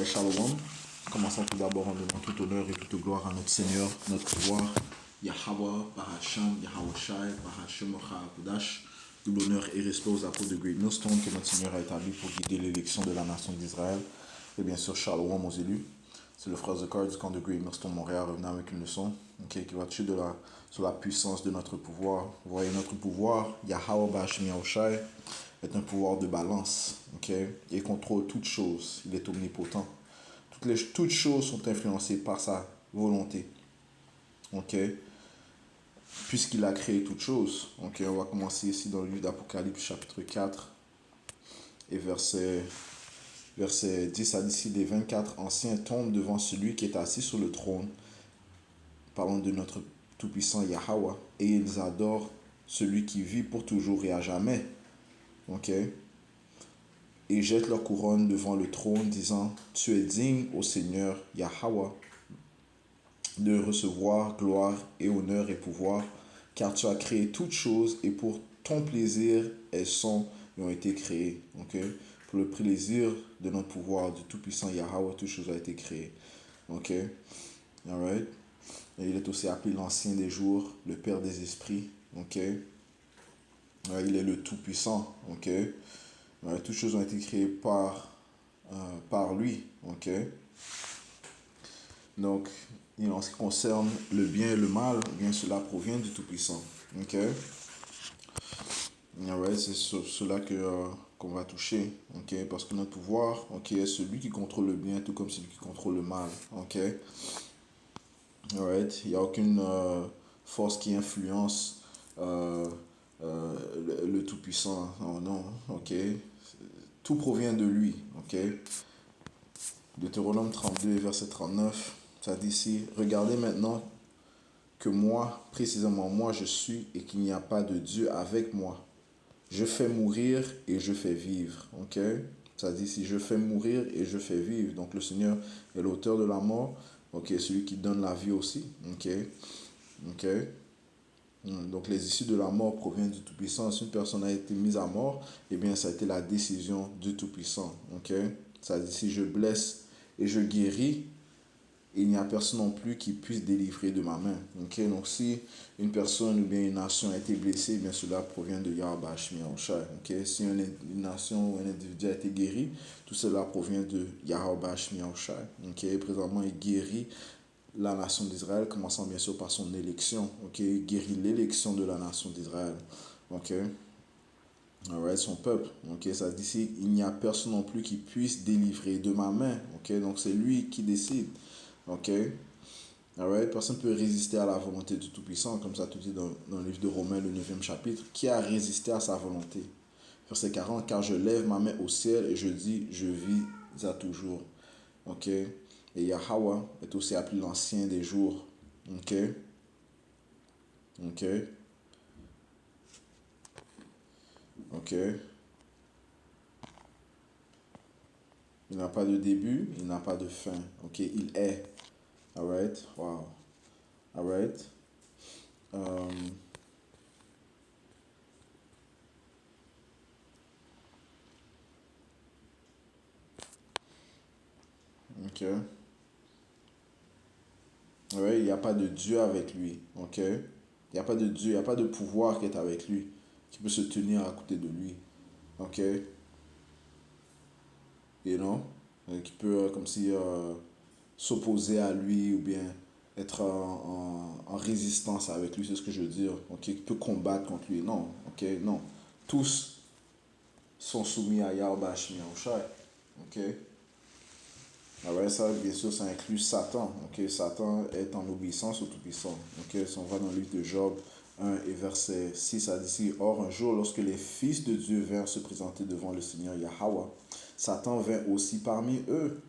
Alright, Shalom. Commençons tout d'abord en donnant tout honneur et toute gloire à notre Seigneur, notre pouvoir, Yahweh, Barasham, Yahawashai, Barasham, Kodash. Tout l'honneur et respect aux apôtres de Great Millstone que notre Seigneur a établi pour guider l'élection de la nation d'Israël. Et bien sûr, Shalom aux élus. C'est le frère Zakar du camp de Great Millstone Montréal revenant avec une leçon qui va toucher sur la puissance de notre pouvoir. Vous voyez, notre pouvoir, Yahweh, Barasham, Yahawashai, est un pouvoir de balance, Il contrôle toutes choses, il est omnipotent. Toutes choses sont influencées par sa volonté, Puisqu'il a créé toutes choses, on va commencer ici dans le livre d'Apocalypse chapitre 4 et verset 10 à 10, les 24 anciens tombent devant celui qui est assis sur le trône, parlant de notre tout-puissant Yahweh, et ils adorent celui qui vit pour toujours et à jamais, et jettent leur couronne devant le trône, disant, tu es digne, ô Seigneur Yahweh, de recevoir gloire et honneur et pouvoir, car tu as créé toutes choses et pour ton plaisir, elles ont été créées. Pour le plaisir de notre pouvoir, du Tout-Puissant Yahweh, toutes choses ont été créées. Alright. Et il est aussi appelé l'Ancien des jours, le Père des esprits. Il est le Tout-Puissant. Toutes choses ont été créées par lui. Donc, en ce qui concerne le bien et le mal, bien cela provient du Tout-Puissant. C'est sur cela qu'on va toucher. Parce que notre pouvoir est celui qui contrôle le bien, tout comme celui qui contrôle le mal. Il n'y a aucune force qui influence le Tout-Puissant. Oh, non. Tout provient de lui. Deutéronome 32, verset 39, ça dit ici, regardez maintenant que moi, précisément moi, je suis et qu'il n'y a pas de Dieu avec moi. Je fais mourir et je fais vivre. Ça dit ici, je fais mourir et je fais vivre. Donc le Seigneur est l'auteur de la mort. Celui qui donne la vie aussi. Donc les issues de la mort proviennent du Tout-Puissant. Si une personne a été mise à mort, eh bien ça a été la décision du Tout-Puissant. Ça dit si je blesse et je guéris, il n'y a personne non plus qui puisse délivrer de ma main. Donc si une personne ou bien une nation a été blessée, eh bien cela provient de Yahweh Shmi Shai. Si une nation ou un individu a été guéri, tout cela provient de Yahweh Shmi Shai. Présentement, il guérit la nation d'Israël, commençant bien sûr par son élection. Il guérit l'élection de la nation d'Israël. Son peuple. Ça dit ici, il n'y a personne non plus qui puisse délivrer de ma main. Donc c'est lui qui décide. Personne ne peut résister à la volonté du Tout-Puissant, comme ça tout dit dans le livre de Romains, le 9e chapitre. Qui a résisté à sa volonté? Verset 40, car je lève ma main au ciel et je dis, je vis à toujours. Et Yahweh est aussi appelé l'ancien des jours. Il n'a pas de début, il n'a pas de fin. Il est. Alright. Wow. Alright. Il n'y a pas de Dieu avec lui. Il n'y a pas de Dieu, il n'y a pas de pouvoir qui est avec lui, qui peut se tenir à côté de lui. Qui peut comme si s'opposer à lui ou bien être en résistance avec lui, c'est ce que je veux dire. Qui peut combattre contre lui. Non. Non. Tous sont soumis à Yahweh Shmi Shai. Ça, bien sûr, ça inclut Satan. Satan est en obéissance au Tout-Puissant. Si on va dans le livre de Job 1 et verset 6, ça dit ici, or un jour, lorsque les fils de Dieu vinrent se présenter devant le Seigneur Yahweh, Satan vint aussi parmi eux.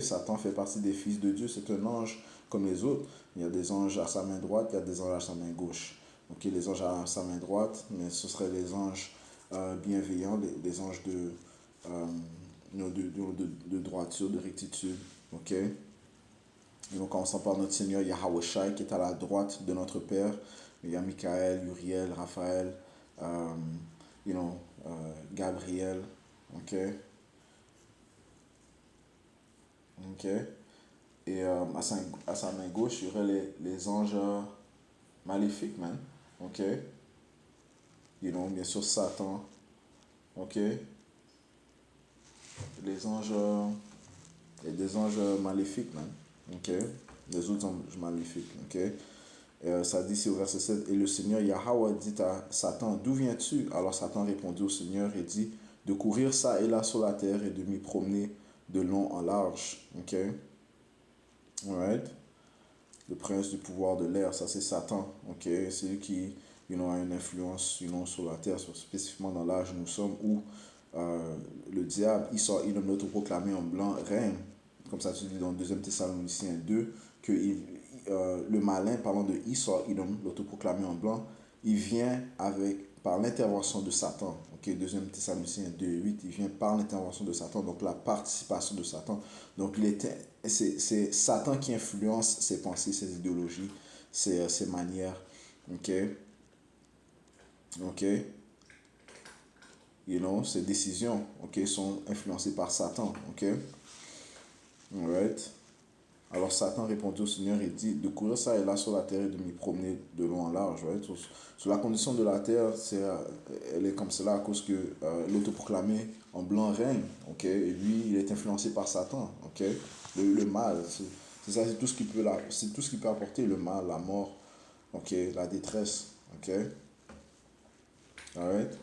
Satan fait partie des fils de Dieu. C'est un ange comme les autres. Il y a des anges à sa main droite, il y a des anges à sa main gauche. Les anges à sa main droite, mais ce seraient les anges bienveillants, les anges de droiture, de rectitude. Et donc, commençons par notre Seigneur Yahweh Shai, qui est à la droite de notre Père. Il y a Michael, Uriel, Raphaël, Gabriel. Ok. Et à sa main gauche, il y aurait les anges maléfiques, man. Ok. Bien sûr, Satan. Ok. Les anges. Il y a des anges maléfiques, man. Ok. Les autres anges maléfiques. Ok. Ça dit ici au verset 7, et le Seigneur Yahweh dit à Satan, d'où viens-tu? Alors Satan répondit au Seigneur et dit, de courir ça et là sur la terre et de m'y promener de long en large. Ok? Alright? Le prince du pouvoir de l'air, ça c'est Satan. Ok? C'est lui qui a une influence sur la terre, spécifiquement dans l'âge où nous sommes, où le diable, il a l'autoproclamé en blanc, règne. Comme ça, tu dis dans 2 Thessaloniciens 2, que le malin, parlant de Esau, l'autoproclamé en blanc, il vient par l'intervention de Satan. Ok, 2 Thessaloniciens 2, 8, il vient par l'intervention de Satan, donc la participation de Satan. Donc c'est Satan qui influence ses pensées, ses idéologies, ses manières. Ok, ok, ses décisions, ok, sont influencées par Satan. Ok, alright. Alors Satan répondit au Seigneur et dit, de courir ça et là sur la terre et de m'y promener de long en large. Right? Sur la condition de la terre, elle est comme cela à cause que l'autoproclamé en blanc règne. Ok? Et lui, il est influencé par Satan. Ok? Le mal. C'est ça, c'est tout ce qui peut apporter le mal, la mort, ok? La détresse. Ok? Alright?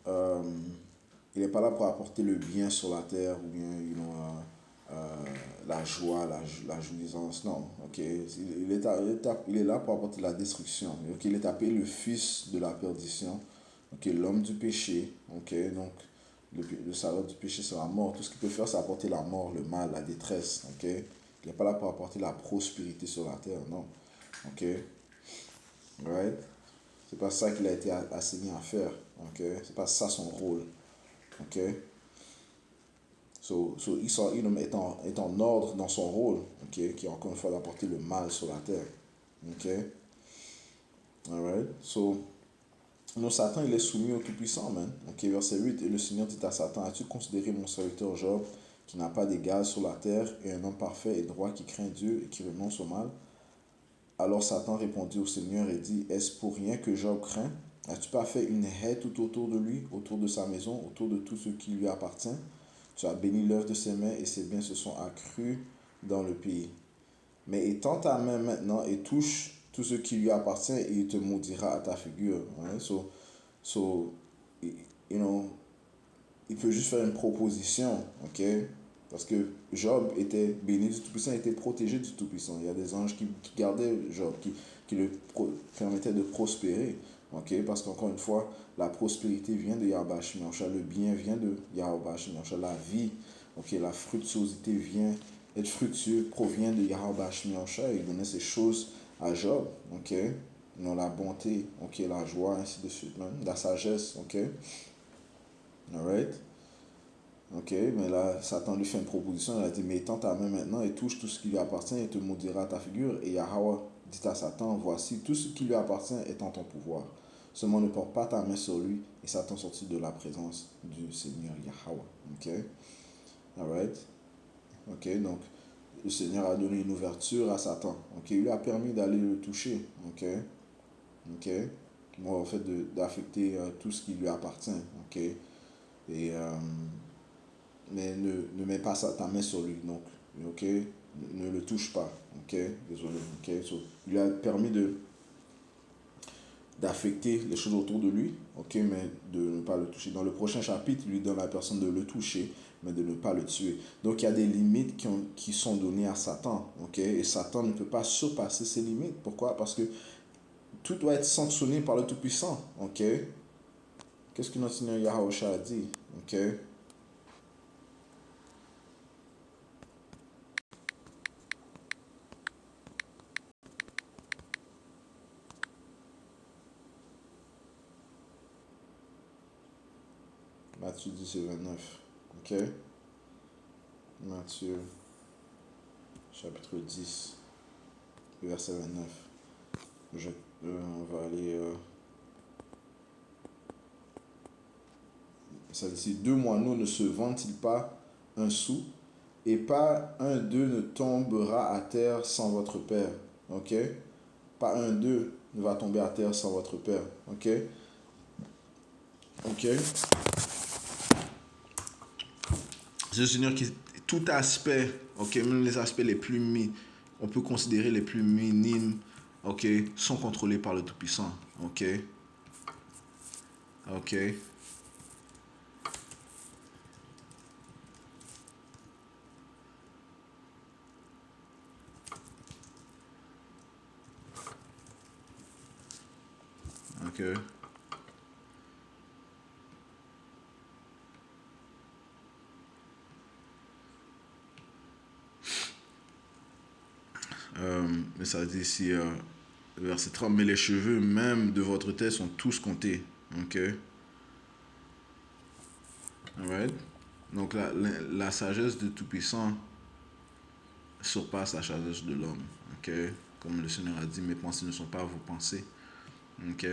Euh, il n'est pas là pour apporter le bien sur la terre ou bien la joie, la jouissance. Non, ok. Il est là pour apporter la destruction. Ok, il est appelé le fils de la perdition. Ok, l'homme du péché. Ok, donc le salaire du péché, c'est la mort. Tout ce qu'il peut faire, c'est apporter la mort, le mal, la détresse. Ok, il n'est pas là pour apporter la prospérité sur la terre. Non. Ok, right? C'est pas ça qu'il a été assigné à faire. Ok, c'est pas ça son rôle. Ok. Esau Edom est en ordre dans son rôle, ok, qui est encore une fois d'apporter le mal sur la terre. Ok, alright. Satan, il est soumis au Tout-Puissant, man. Ok, verset 8, et le Seigneur dit à Satan, as-tu considéré mon serviteur Job, qui n'a pas d'égal sur la terre, et un homme parfait et droit qui craint Dieu et qui renonce au mal? Alors Satan répondit au Seigneur et dit, est-ce pour rien que Job craint? As-tu pas fait une haie tout autour de lui, autour de sa maison, autour de tout ce qui lui appartient? Tu as béni l'œuvre de ses mains et ses biens se sont accrus dans le pays. Mais étends ta main maintenant et touche tout ce qui lui appartient et il te maudira à ta figure. Right? So, you know, il peut juste faire une proposition, ok? Parce que Job était béni du Tout-Puissant, était protégé du Tout-Puissant. Il y a des anges qui gardaient Job, qui le permettaient de prospérer, ok? Parce qu'encore une fois, la prospérité vient de Yahweh Shemyansha, le bien vient de Yahweh Shemyansha, la vie, ok? La fructuosité vient, être fructueux provient de Yahweh Shemyansha. Il donnait ces choses à Job, ok? Non, la bonté, ok? La joie, ainsi de suite, même, la sagesse, ok? Alright? Ok, mais là, Satan lui fait une proposition. Il a dit, mais étends ta main maintenant et touche tout ce qui lui appartient et te maudira ta figure. Et Yahweh dit à Satan, voici, tout ce qui lui appartient est en ton pouvoir. Seulement ne porte pas ta main sur lui. Et Satan sortit de la présence du Seigneur Yahweh. Ok, alright. Ok, donc le Seigneur a donné une ouverture à Satan. Ok, il lui a permis d'aller le toucher. Ok, ok. Moi, en fait, d'affecter tout ce qui lui appartient. Ok, et mais ne mets pas ta main sur lui. Donc, ok, ne le touche pas. Ok, désolé. Ok, il lui a permis d'affecter les choses autour de lui, ok, mais de ne pas le toucher. Dans le prochain chapitre, il lui donne la personne de le toucher, mais de ne pas le tuer. Donc, il y a des limites qui sont données à Satan, ok, et Satan ne peut pas surpasser ces limites. Pourquoi? Parce que tout doit être sanctionné par le Tout-Puissant, ok. Qu'est-ce que notre Seigneur Yahweh a dit, ok? Matthieu 10 et 29, ok? Matthieu chapitre 10, verset 29. On va aller. Ça dit, deux moineaux ne se vendent-ils pas un sou Et pas un d'eux ne tombera à terre sans votre Père. Ok? Pas un d'eux ne va tomber à terre sans votre Père. Ok? Ok? C'est le Seigneur qui, tout aspect, ok, même les aspects les plus on peut considérer les plus minimes, ok, sont contrôlés par le Tout-Puissant. Ok? Ok? Ok? Mais ça dit ici, verset 30, mais les cheveux même de votre tête sont tous comptés. Ok? Alright? Donc la sagesse du Tout-Puissant surpasse la sagesse de l'homme. Ok? Comme le Seigneur a dit, mes pensées ne sont pas vos pensées. Ok?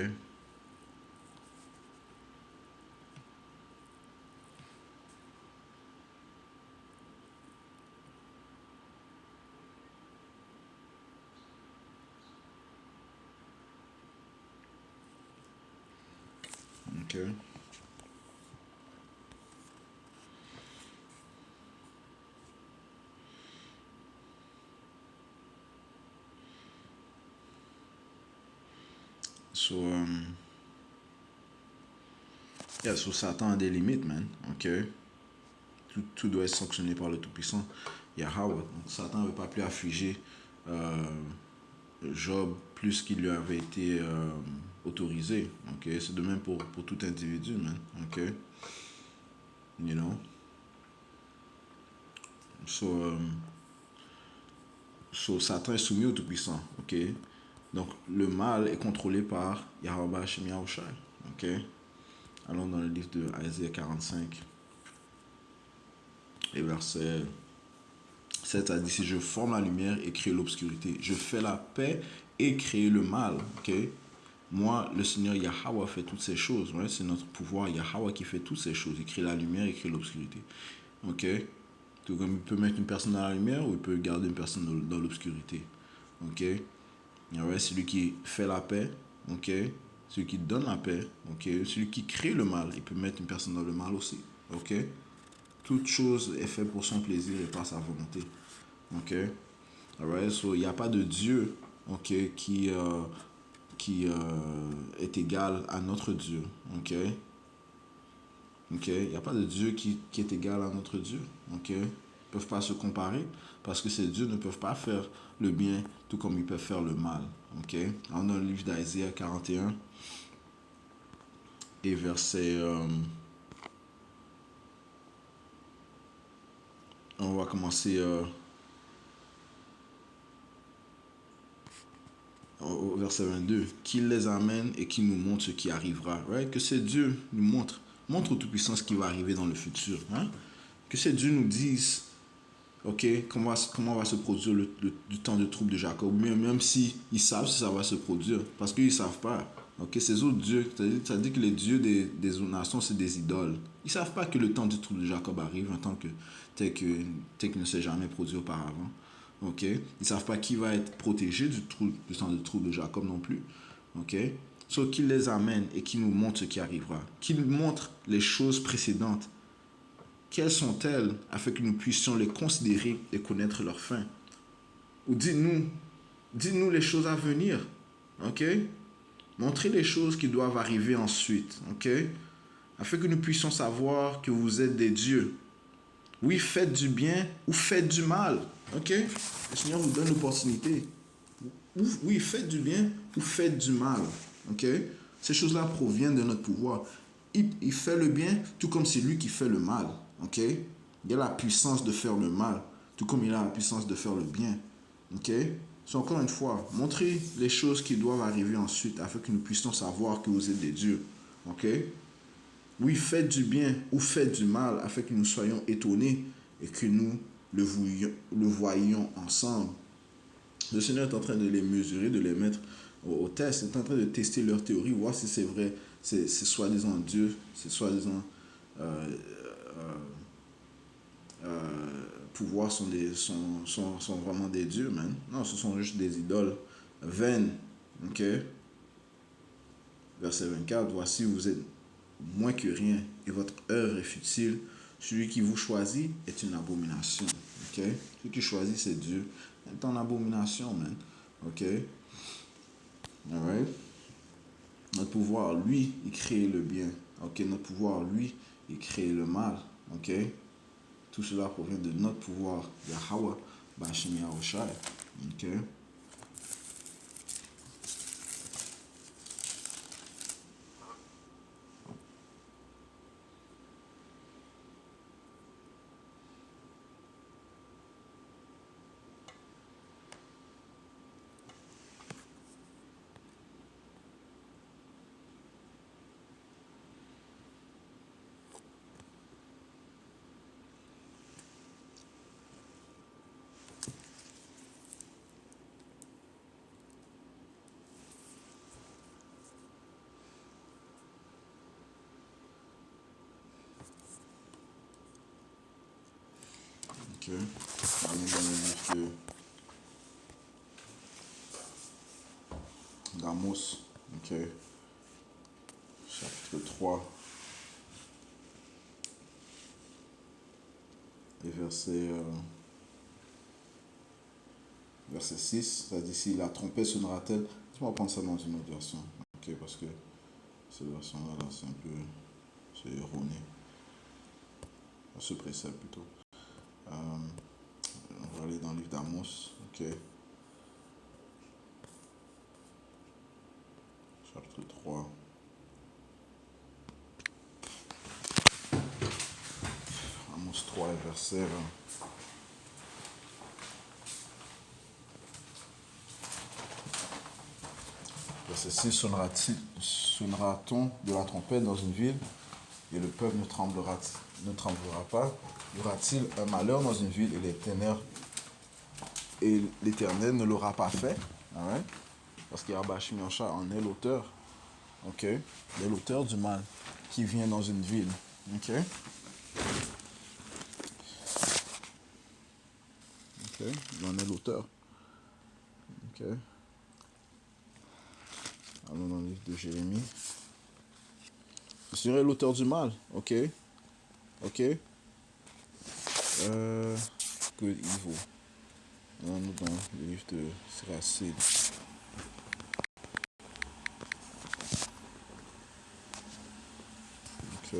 Ok? So, yeah, so Satan a des limites, man. Ok? Tout doit être sanctionné par le Tout-Puissant. Yahweh. Donc Satan ne veut pas plus affliger euh, Job plus qu'il lui avait été autorisé. Ok? C'est de même pour tout individu, man. Ok? You know? So, so Satan est soumis au Tout-Puissant. Ok? Donc le mal est contrôlé par Yahweh Hashem Yahushai. Ok? Allons dans le livre de Isaïe 45 et verset 7 a dit, si je forme la lumière et crée l'obscurité, je fais la paix et crée le mal. Ok? Moi, le Seigneur Yahweh fait toutes ces choses. Ouais? C'est notre pouvoir Yahweh qui fait toutes ces choses. Il crée la lumière, il crée l'obscurité. Ok? Tout comme il peut mettre une personne dans la lumière ou il peut garder une personne dans l'obscurité. Ok? Ouais, celui qui fait la paix. Ok? Celui qui donne la paix. Ok? Celui qui crée le mal, il peut mettre une personne dans le mal aussi. Ok? Toute chose est faite pour son plaisir et par sa volonté. Ok? Alright? So, il n'y a pas de Dieu, ok, qui est égal à notre Dieu. Ok? Ok? Il n'y a pas de Dieu qui est égal à notre Dieu. Ok? Ils ne peuvent pas se comparer parce que ces dieux ne peuvent pas faire le bien tout comme ils peuvent faire le mal. Ok? On a le livre d'Isaiah 41 et verset... on va commencer au verset 22. Qu'il les amène et qu'il nous montre ce qui arrivera. Right? Que ces dieux nous montre au Tout-Puissant ce qui va arriver dans le futur. Hein? Que ces dieux nous disent, ok, comment va se produire du temps de trouble de Jacob, même si ils savent si ça va se produire, parce qu'ils ne savent pas. Ok, ces autres dieux, ça dit que les dieux des autres nations, c'est des idoles. Ils ne savent pas que le temps du trouble de Jacob arrive en tant que tel que ne s'est jamais produit auparavant. Ok, ils ne savent pas qui va être protégé du temps de trouble de Jacob non plus. Ok, sauf qu'il les amène et qu'il nous montre ce qui arrivera, qu'il nous montre les choses précédentes. Quelles sont-elles afin que nous puissions les considérer et connaître leur fin? Ou dites-nous les choses à venir. Ok? Montrez les choses qui doivent arriver ensuite. Ok? Afin que nous puissions savoir que vous êtes des dieux. Oui, faites du bien ou faites du mal. Ok? Le Seigneur vous donne l'opportunité. Oui, faites du bien ou faites du mal. Ok? Ces choses-là proviennent de notre pouvoir. Il fait le bien tout comme c'est lui qui fait le mal. Ok? Il a la puissance de faire le mal, tout comme il a la puissance de faire le bien. Ok? C'est encore une fois, montrez les choses qui doivent arriver ensuite afin que nous puissions savoir que vous êtes des dieux. Ok? Oui, faites du bien ou faites du mal afin que nous soyons étonnés et que nous le voyions ensemble. Le Seigneur est en train de les mesurer, de les mettre au test. Il est en train de tester leur théorie, voir si c'est vrai, c'est soi-disant Dieu, c'est soi-disant pouvoir sont vraiment des dieux, man. Non, ce sont juste des idoles vaines. Ok? Verset 24, voici, vous êtes moins que rien, et votre œuvre est futile. Celui qui vous choisit est une abomination. Ok? Celui qui choisit, c'est Dieu. C'est en abomination, man. Ok? Alright? Notre pouvoir, lui, il crée le bien. Ok? Notre pouvoir, lui, il crée le mal. Ok? Tout cela provient de notre pouvoir. Yahweh, Bashim Yahushai. Ok? Ok. On est dans le livre d'Amos. Ok. Chapitre 3 et verset 6. Ça dit si la trompette sonnera-t-elle. Laisse-moi prendre ça dans une autre version. Ok, parce que cette version-là, là, c'est un peu. C'est erroné. Ce précepte plutôt. On va aller dans le livre d'Amos. Ok. Chapitre 3. Amos 3 et verset 20. Verset 6, sonnera-t-on de la trompette dans une ville et le peuple ne tremblera pas? Y aura-t-il un malheur dans une ville et l'Éternel ne l'aura pas fait? Alright? Parce qu'Yahweh Yahushua en est l'auteur. Ok? Il est l'auteur du mal qui vient dans une ville. Ok? Ok? Il en est l'auteur. Ok? Allons dans le livre de Jérémie. Le Seigneur est l'auteur du mal. Ok? Ok? Good evil. Allons-nous dans le livre de Siracide. Ok?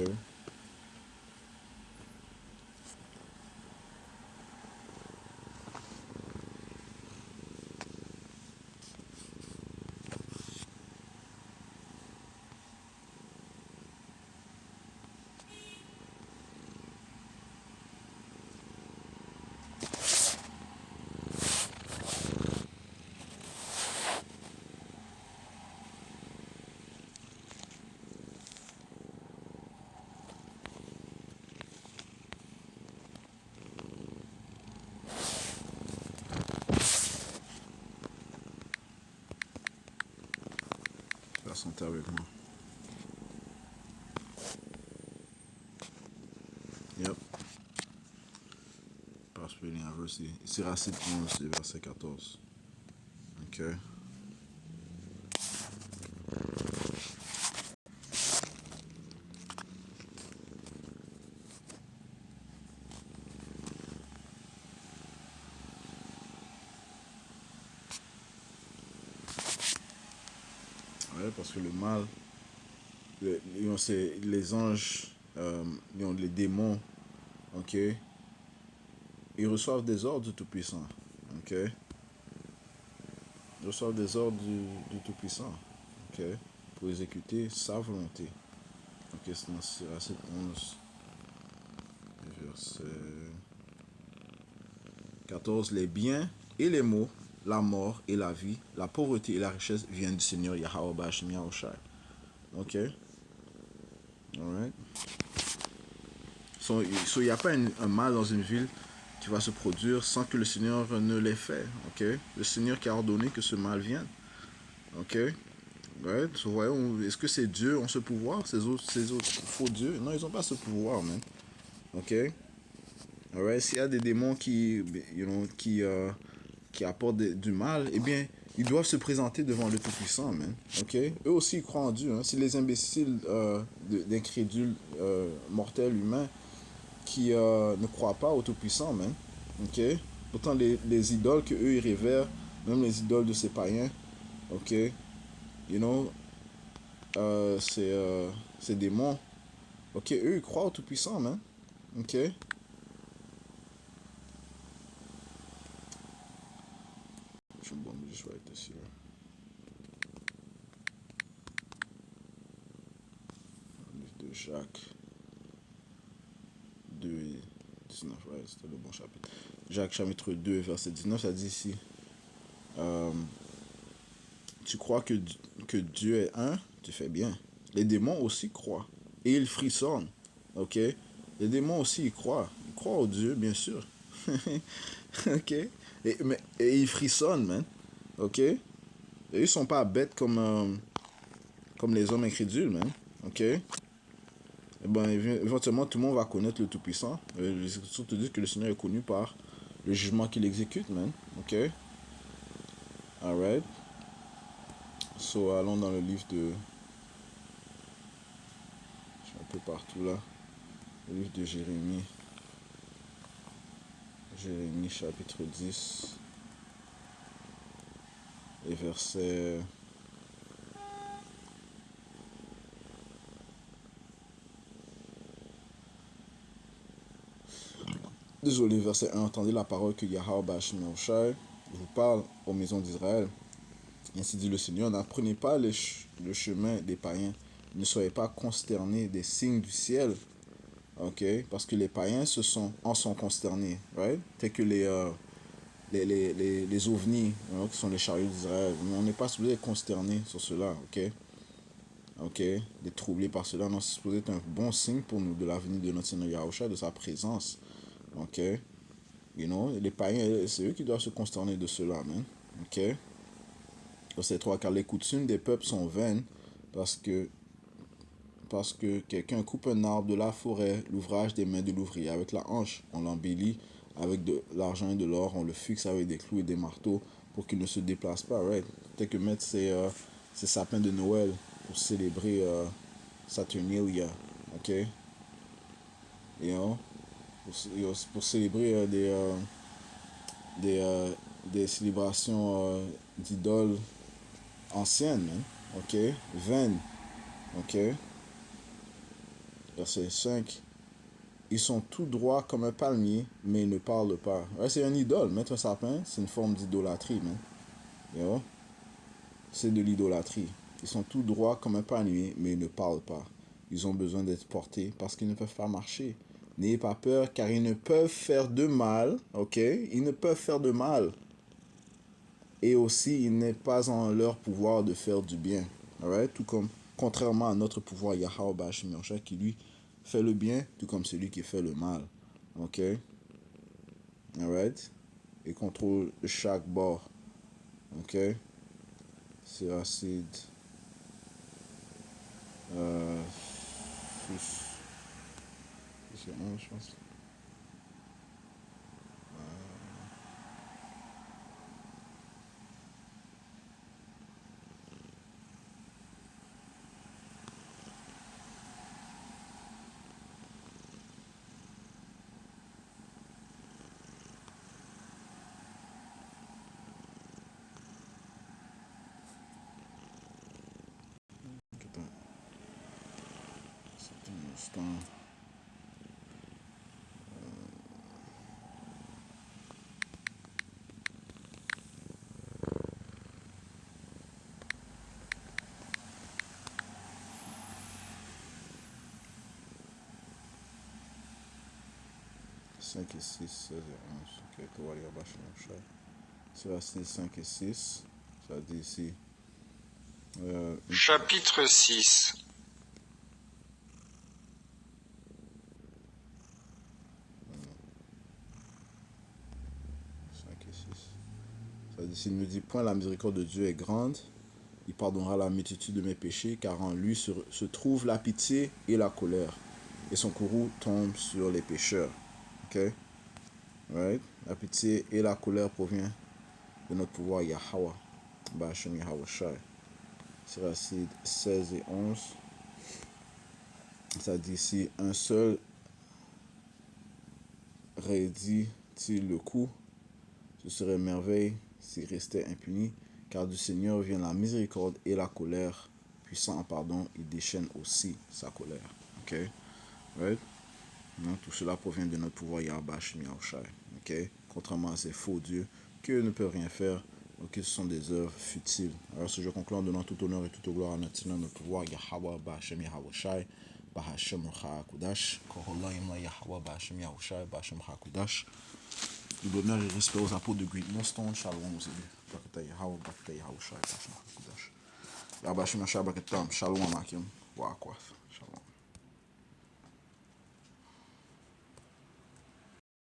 La santé avec moi. Yep. Participating adversity. Siracide 11, verset 14. Ok. Ouais, parce que le mal, les anges, les démons, ok, ils reçoivent des ordres du Tout-Puissant, ok, ils reçoivent des ordres du Tout-Puissant, ok, pour exécuter sa volonté. Ok, c'est dans Siracide 11, verset 14. Les biens et les maux, la mort et la vie, la pauvreté et la richesse viennent du Seigneur Yahweh Bashim Yahushai. Ok, alright. So, il n'y a pas un mal dans une ville qui va se produire sans que le Seigneur ne l'ait fait. Okay? Le Seigneur qui a ordonné que ce mal vienne. Ok? Right? So, voyons, est-ce que ces dieux ont ce pouvoir, ces autres faux dieux? Non, ils n'ont pas ce pouvoir, man. Ok? Alright? S'il y a des démons qui apportent du mal, eh bien, ils doivent se présenter devant le Tout-Puissant, man. Ok? Eux aussi, ils croient en Dieu. Hein. Si les imbéciles d'incrédules mortels humains qui ne croient pas au Tout-Puissant, man. Ok? Pourtant, les idoles que eux ils révèrent, même les idoles de ces païens, ok? You know, ces démons, ok? Eux, ils croient au Tout-Puissant, man. Ok? Bon, just write this here. Livre de Jacques 2 et 19, ouais, c'était le bon chapitre. Jacques chapitre 2, verset 19, ça dit ici, euh, tu crois que Dieu est un, tu fais bien. Les démons aussi croient. Et ils frissonnent. Ok? Les démons aussi, ils croient. Ils croient au Dieu, bien sûr. Ok? Et ils frissonnent, man. Ok? Et ils sont pas bêtes comme les hommes incrédules, man. Ok? Et ben, éventuellement, tout le monde va connaître le Tout-Puissant. Les Écritures te disent que le Seigneur est connu par le jugement qu'il exécute, man. Ok? Alright? So, allons dans le livre de... Je suis un peu partout là. Le livre de Jérémie. Jérémie chapitre 10 et verset... Désolé, verset 1. Entendez la parole que Yahweh Bashim vous parle aux maisons d'Israël. Ainsi dit le Seigneur, n'apprenez pas le chemin des païens. Ne soyez pas consternés des signes du ciel. Ok? Parce que les païens en sont consternés. Right? Tels que les ovnis, qui sont les chariots d'Israël. Mais on n'est pas supposé être consterné sur cela. Ok? Ok? D'être troublé par cela. Non, c'est supposé être un bon signe pour nous de la venue de notre Seigneur Yahushua, de sa présence. Ok? You know? Les païens, c'est eux qui doivent se consterner de cela, man. Ok? Verset 3, car les coutumes des peuples sont vaines parce que quelqu'un coupe un arbre de la forêt, l'ouvrage des mains de l'ouvrier. Avec la hanche, on l'embellit avec de l'argent et de l'or, on le fixe avec des clous et des marteaux pour qu'il ne se déplace pas, right? Peut-être que mettre ces sapins de Noël pour célébrer Saturnalia, ok? You know? Pour célébrer des célébrations d'idoles anciennes, man. Ok? Vaines, ok? Verset 5. Ils sont tout droits comme un palmier, mais ils ne parlent pas. Ouais, c'est un idole. Mettre un sapin, c'est une forme d'idolâtrie, man. You know? C'est de l'idolâtrie. Ils sont tout droits comme un palmier, mais ils ne parlent pas. Ils ont besoin d'être portés parce qu'ils ne peuvent pas marcher. N'ayez pas peur, car ils ne peuvent faire de mal. Ok? Ils ne peuvent faire de mal. Et aussi, il n'est pas en leur pouvoir de faire du bien. Alright? Tout comme, contrairement à notre pouvoir, Yahweh Bashim Yahushua, qui lui fait le bien, tout comme celui qui fait le mal. Ok? Alright? Et contrôle chaque bord. Ok? C'est acide. Euh, c'est 11, je pense. Attends, c'est un instant. 5 et 6, 16 et 11. Ok, pour aller à Bashim Yahushua. C'est acide 5 et 6. Ça dit ici. Chapitre 6. 5 et 6. Ça dit, s'il me dit, point la miséricorde de Dieu est grande, il pardonnera la multitude de mes péchés, car en lui se trouve la pitié et la colère, et son courroux tombe sur les pécheurs. Ok? Right? La pitié et la colère provient de notre pouvoir Yahweh. Ba'Hashem Yahweh Shai. Siracide 16 et 11. Ça dit si un seul raidit-il le coup, ce serait merveille s'il restait impuni, car du Seigneur vient la miséricorde et la colère. Puissant en pardon, il déchaîne aussi sa colère. Ok? Right? Donc, tout cela provient de notre pouvoir Yahweh Shem Yahushai. Ok? Contrairement à ces faux dieux qui ne peuvent rien faire, ok, ce sont des œuvres futiles. Alors, si je conclue en donnant tout honneur et toute gloire à notre Seigneur, notre pouvoir Yahweh Ba'Hashem Yahushai, Ba'Hashem Rucha Korolla Yemla Yahweh Ba'Hashem Yahushai, Ba'Hashem Hakudash. L'honneur et respect aux apôtres de Great Millstone, Shalom aux élus. Bakata Yahweh, Bakata Yahushai, Ba'Hashem Hakudash. Yahweh Ba'Hashem Yahweh, Shalom Amakim, Wa'akwaf.